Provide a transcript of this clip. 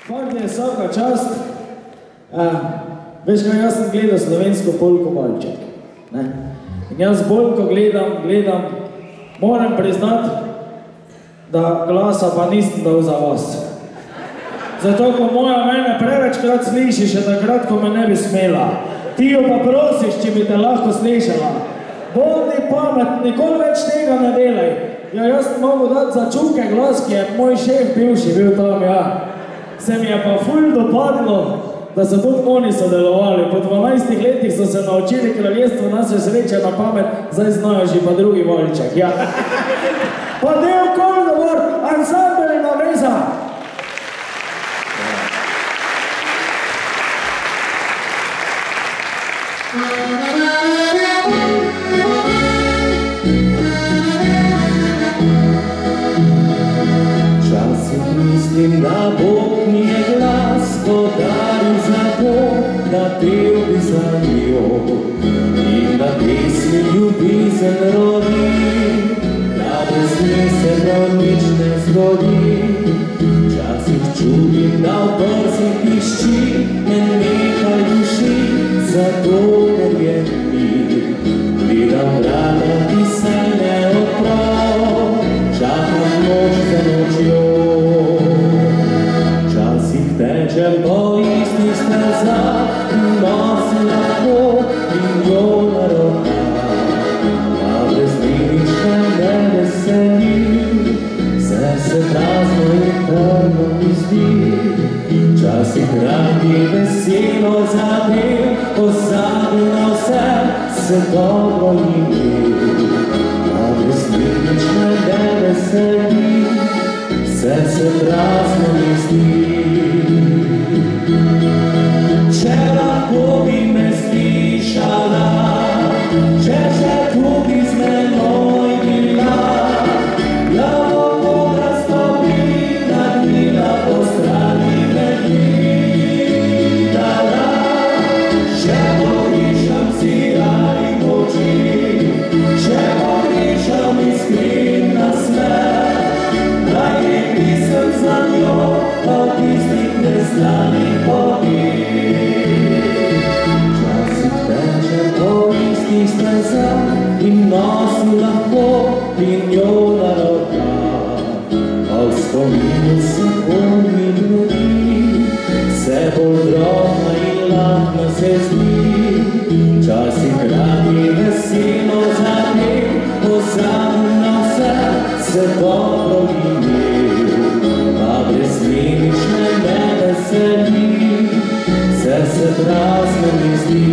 Fakt je vsaka čast. Veš kaj, jaz sem gledal slovensko polko Malček. In jaz bolj, ko gledam, moram priznati, da glasa pa nisem dal za vas. Zato, ko moja mene prevečkrat sliši, še takrat, ko me ne bi smela. Ti jo pa prosiš, če bi te lahko slišala. Bodi pamet, nikoli več tega ne delaj. Ja, jaz sem mogel dati za Čuke glas, ki je moj šef bivši bil tam, ja. Se mi je pa ful dopadlo, da so tudi oni sodelovali. Po 12 letih so se naučili kraljestvo naše sreče na pamet, zdaj znajo že pa drugi Valček, ja. Pa del Koldovor, ansambel in naveza. Včasih mislim, da Bog mi je glas podaril zato, da pel bi za njo in da pesmi ljubezen rodi, da brez nje se prav nič ne zgodi. Včasih čudim, da v prsih pišči in nekaj duši, zato ker je mir. Gledam vrata, ki se ne odprav, čakam noč za nočjo. Včasih tečem po istih stezah in nosim lahko vinjo na rokah. A brez nič ne veseli, srce prazno in trno mi zdi. Včasih radi veselo zadev, pozabim na vse, se dobro imel. A brez nič ne veseli, srce prazno mi zdi. Če lahko bi me slišala, če še tudi z menoj bila, glavo poraztopi, nagnila po strani me gledala. Če porišam siraj oči, če porišam iskren nasmeh, daj je pisem za njo, pa v tistih neznanih poti. Včasih tečem po istih stezah in nosim lahko vinjo na rokah, a v spominu se polni ljudi, vse bolj drobna in lahna se zdi. Včasih radi veselo zadev, pozabim na vse, se dobro imel. A brez nič ne veseli, srce prazno mi zdi.